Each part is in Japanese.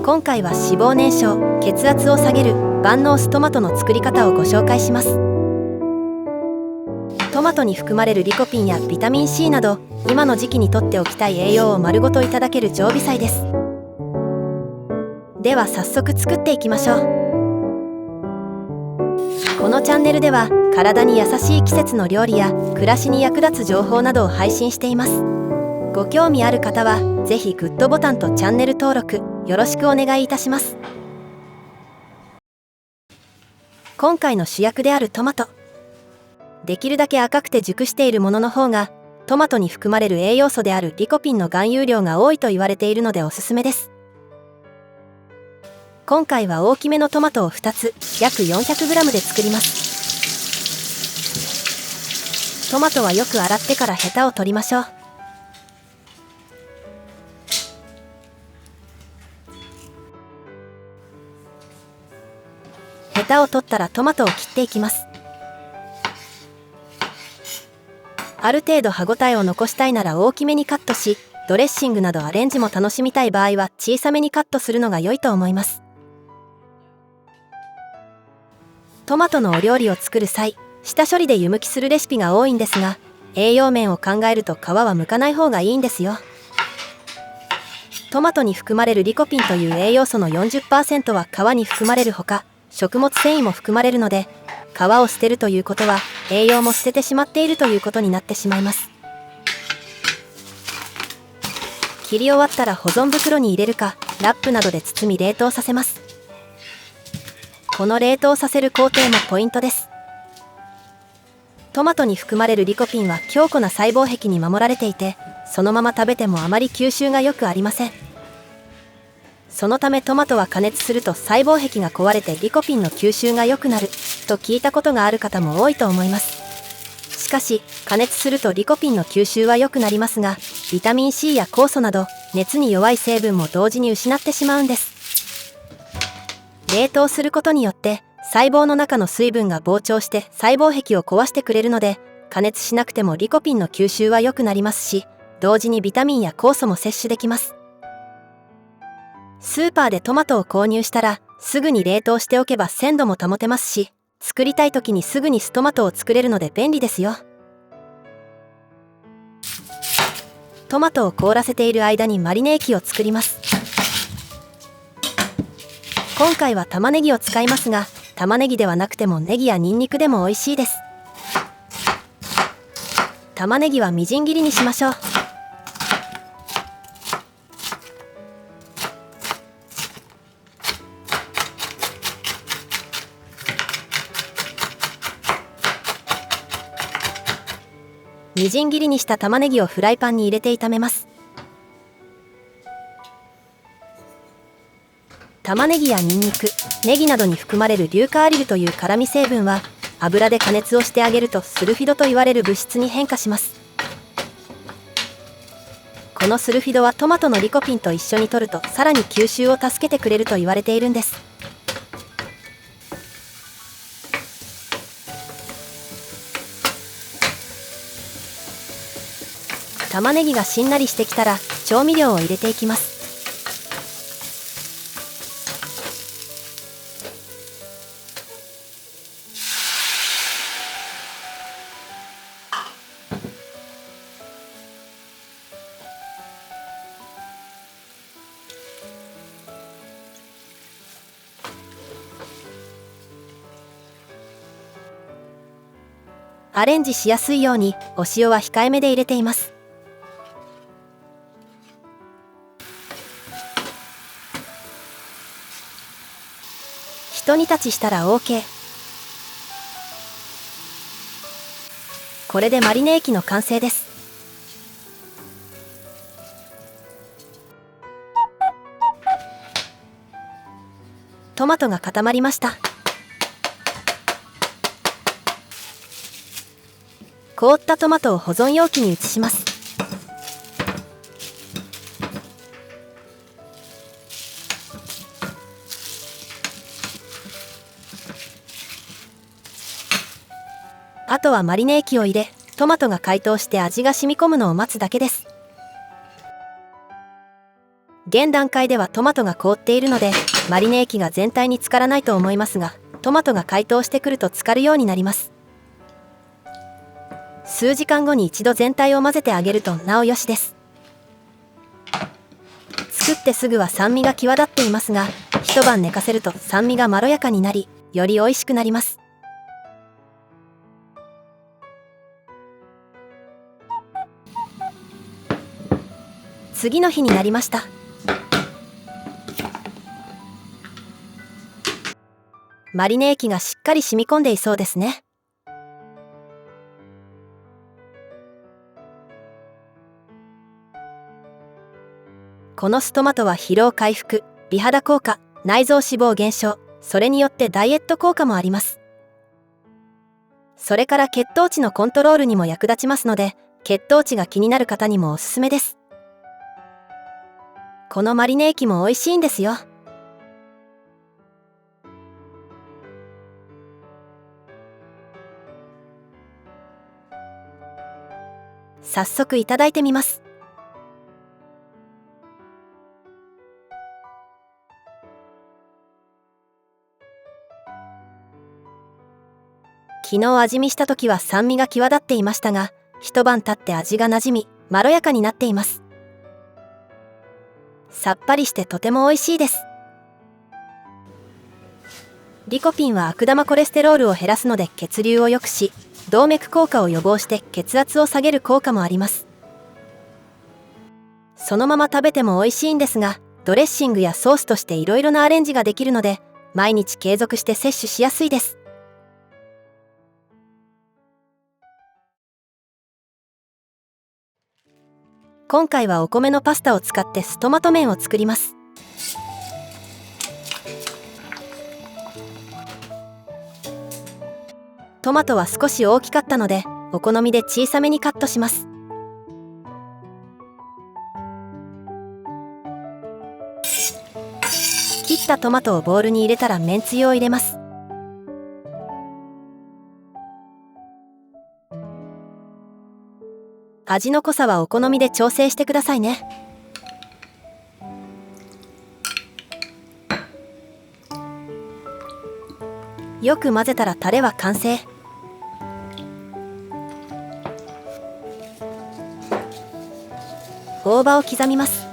今回は脂肪燃焼、血圧を下げる万能酢トマトの作り方をご紹介します。トマトに含まれるリコピンやビタミン C など、今の時期にとっておきたい栄養を丸ごといただける常備菜です。では早速作っていきましょう。このチャンネルでは体に優しい季節の料理や暮らしに役立つ情報などを配信しています。ご興味ある方はぜひグッドボタンとチャンネル登録よろしくお願いいたします。今回の主役であるトマト、できるだけ赤くて熟しているものの方がトマトに含まれる栄養素であるリコピンの含有量が多いと言われているのでおすすめです。今回は大きめのトマトを2つ約 400g で作ります。トマトはよく洗ってからヘタを取りましょう。ヘタを取ったらトマトを切っていきます。ある程度歯ごたえを残したいなら大きめにカットし、ドレッシングなどアレンジも楽しみたい場合は小さめにカットするのが良いと思います。トマトのお料理を作る際、下処理で湯むきするレシピが多いんですが、栄養面を考えると皮は剥かない方がいいんですよ。トマトに含まれるリコピンという栄養素の 40% は皮に含まれるほか、食物繊維も含まれるので、皮を捨てるということは栄養も捨ててしまっているということになってしまいます。切り終わったら保存袋に入れるかラップなどで包み冷凍させます。この冷凍させる工程もポイントです。トマトに含まれるリコピンは強固な細胞壁に守られていて、そのまま食べてもあまり吸収が良くありません。そのためトマトは加熱すると細胞壁が壊れてリコピンの吸収が良くなると聞いたことがある方も多いと思います。しかし加熱するとリコピンの吸収は良くなりますが、ビタミン C や酵素など熱に弱い成分も同時に失ってしまうんです。冷凍することによって細胞の中の水分が膨張して細胞壁を壊してくれるので、加熱しなくてもリコピンの吸収は良くなりますし、同時にビタミンや酵素も摂取できます。スーパーでトマトを購入したらすぐに冷凍しておけば鮮度も保てますし、作りたい時にすぐに酢トマトを作れるので便利ですよ。トマトを凍らせている間にマリネ液を作ります。今回は玉ねぎを使いますが、玉ねぎではなくてもネギやニンニクでも美味しいです。玉ねぎはみじん切りにしましょう。みじん切りにした玉ねぎをフライパンに入れて炒めます。玉ねぎやニンニク、ネギなどに含まれる硫化アリルという辛味成分は油で加熱をしてあげるとスルフィドと言われる物質に変化します。このスルフィドはトマトのリコピンと一緒に摂るとさらに吸収を助けてくれると言われているんです。玉ねぎがしんなりしてきたら調味料を入れていきます。アレンジしやすいようにお塩は控えめで入れています。ひと煮立ちしたら OK。 これでマリネ液の完成です。トマトが固まりました。凍ったトマトを保存容器に移します。あとはマリネ液を入れ、トマトが解凍して味が染み込むのを待つだけです。現段階ではトマトが凍っているのでマリネ液が全体に浸からないと思いますが、トマトが解凍してくると浸かるようになります。数時間後に一度全体を混ぜてあげるとなおよしです。作ってすぐは酸味が際立っていますが、一晩寝かせると酸味がまろやかになり、より美味しくなります。次の日になりました。マリネ液がしっかり染み込んでいそうですね。この酢トマトは疲労回復、美肌効果、内臓脂肪減少、それによってダイエット効果もあります。それから血糖値のコントロールにも役立ちますので、血糖値が気になる方にもおすすめです。このマリネ液も美味しいんですよ。早速いただいてみます。昨日味見した時は酸味が際立っていましたが、一晩経って味がなじみ、まろやかになっています。さっぱりしてとても美味しいです。リコピンは悪玉コレステロールを減らすので血流を良くし、動脈硬化を予防して血圧を下げる効果もあります。そのまま食べても美味しいんですが、ドレッシングやソースとしていろいろなアレンジができるので、毎日継続して摂取しやすいです。今回はお米のパスタを使って酢トマト麺を作ります。トマトは少し大きかったので、お好みで小さめにカットします。切ったトマトをボウルに入れたらめんつゆを入れます。味の濃さはお好みで調整してくださいね。よく混ぜたらタレは完成。大葉を刻みます。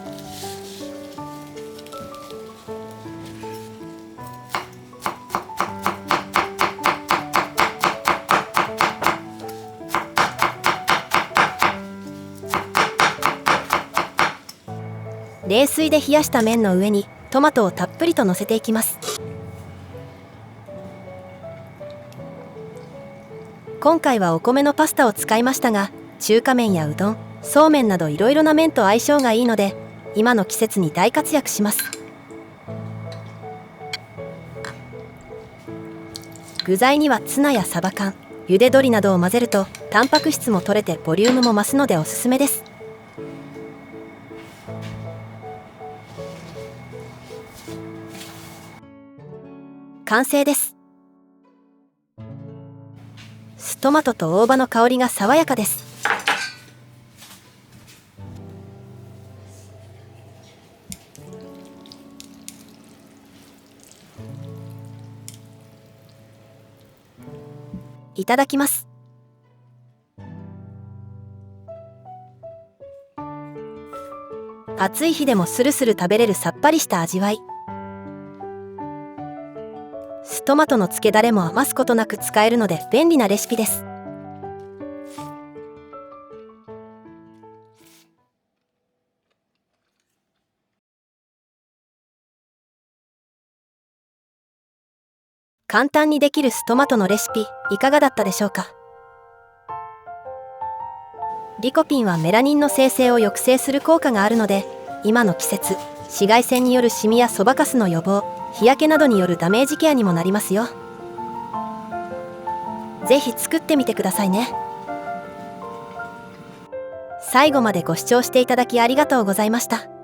冷水で冷やした麺の上にトマトをたっぷりと乗せていきます。今回はお米のパスタを使いましたが、中華麺やうどん、そうめんなどいろいろな麺と相性がいいので、今の季節に大活躍します。具材にはツナやサバ缶、茹で鶏などを混ぜるとタンパク質も取れてボリュームも増すのでおすすめです。完成です。酢トマトと大葉の香りが爽やかです。いただきます。暑い日でもスルスル食べれるさっぱりした味わい。酢トマトの漬けだれも余すことなく使えるので便利なレシピです。簡単にできる酢トマトのレシピいかがだったでしょうか。リコピンはメラニンの生成を抑制する効果があるので、今の季節、紫外線によるシミやそばかすの予防、日焼けなどによるダメージケアにもなりますよ。ぜひ作ってみてくださいね。最後までご視聴していただきありがとうございました。